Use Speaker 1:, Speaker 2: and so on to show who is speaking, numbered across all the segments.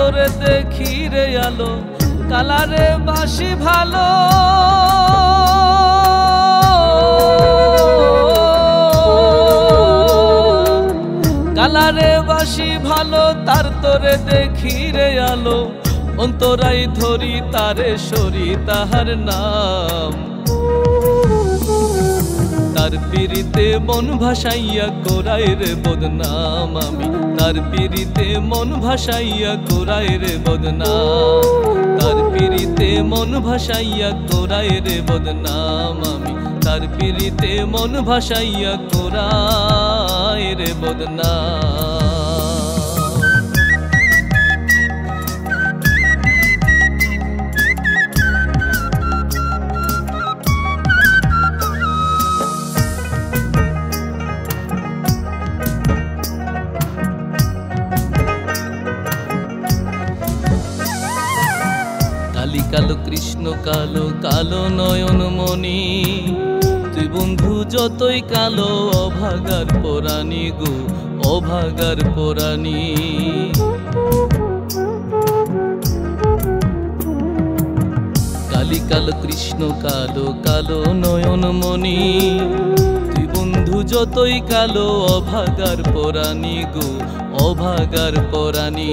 Speaker 1: তোরে দেখি রে আলো কালারে বাসি ভালো কালারে বাসি ভালো তার তোরে দেখি রে আলো অন্তরাই ধরি তারে সরি তাহার নাম তার পিরিতে মন ভাসাইয়া কোরাই রে বদনাম আমি তার পিরিতে মন ভাসাইয়া কোরাই রে বদনাম তার পিরিতে মন ভাসাইয়া কোরাই রে বদনাম আমি তার পিরিতে মন ভাসাইয়া কোরাই রে বদনাম কালো কৃষ্ণ কালো কালো নয়ন মনি তুই বন্ধু যতই কালো অভাগার পরাণী গো অভাগার পরাণী কালি কালো কৃষ্ণ কালো কালো নয়ন মনি তুই বন্ধু যতই কালো অভাগার পরাণী গো অভাগার পরাণী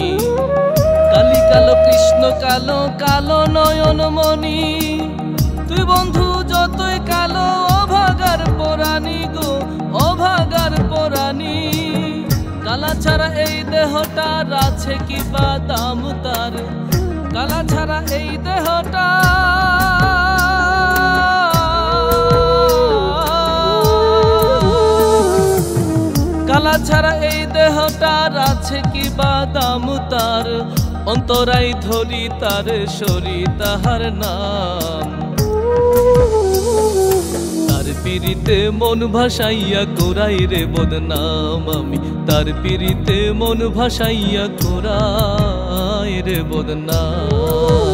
Speaker 1: কালি কালো কৃষ্ণ কালো কালো নয়ন মনি তুই বন্ধু যতই কালো অভাগার পরাণী গো অভাগার পরাণী কালা ছাড়া এই দেহটার আছে কি বা দাম তার কালা ছাড়া এই দেহটা কালা ছাড়া এই দেহটার আছে কি বা দাম তার অন্তরাই ধরি তার সরি তাহার নাম তার পিরিতে মন ভাসাইয়া কোরাই রে বদনাম আমি তার পিরিতে মন ভাসাইয়া কোরাই রে বদনাম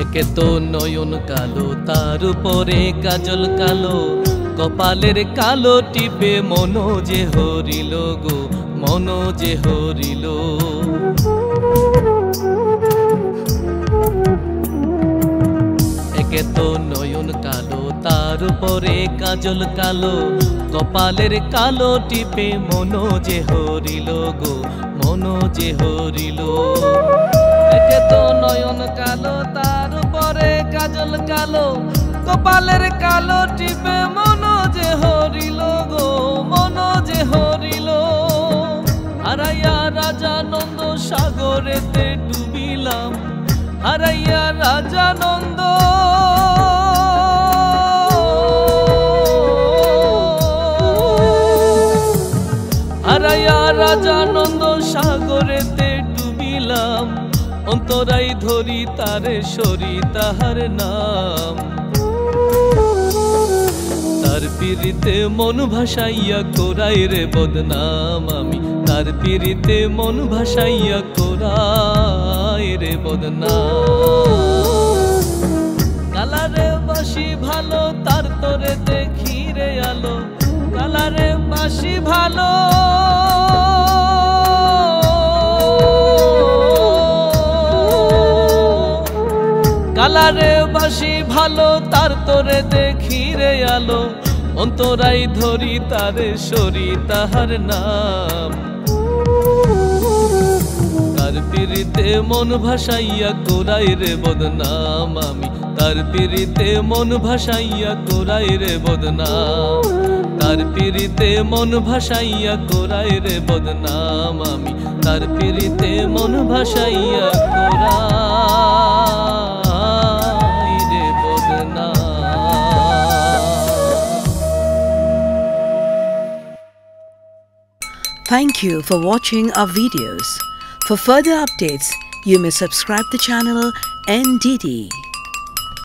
Speaker 1: একে তো নয়ন কালো তার উপরে কাজল কালো কপালের কালো টিপে মনো যে হরিল গো মনো যে হরিল একে তো নয়ন কালো তার উপরে কাজল কালো কপালের কালো টিপে মনো যে হরিল গো মনো যে হরিল একে তো নয়ন কালো তার উপরে কাজল কালো কপালের কালো টিপে মনো যে হরিল গো মনো যে হরিল হারাইয়া রাজানন্দ সাগরেতে ডুবিলাম হারাইয়া রাজানন্দ হারাইয়া রাজানন্দ সাগরেতে ডুবিলাম অন্তরাই ধরি তারে সরি তাহার নাম তার পিরিতে মন ভাসাইয়া কোরাই রে বদনাম আমি তার পিরিতে মন ভাসাইয়া কোরাই রে বদনাম কালারে বাসি ভালো তার তোরে দেখি রে আলো কালারে বাসি ভালো কালারে বাসি ভালো তার তোরে দেখি রে আলো অন্তরাই ধরি তারে সরি তাহার নাম তার পিরিতে মন ভাসাইয়া কোরাই রে বদনাম আমি তার পিরিতে মন ভাসাইয়া কোরাই রে বদনাম তার পিরিতে মন ভাসাইয়া কোরাই রে বদনাম আমি তার পিরিতে মন ভাসাইয়া কোরাই রে বদনাম
Speaker 2: Thank you for watching our videos. For further updates, you may subscribe the channel NDD.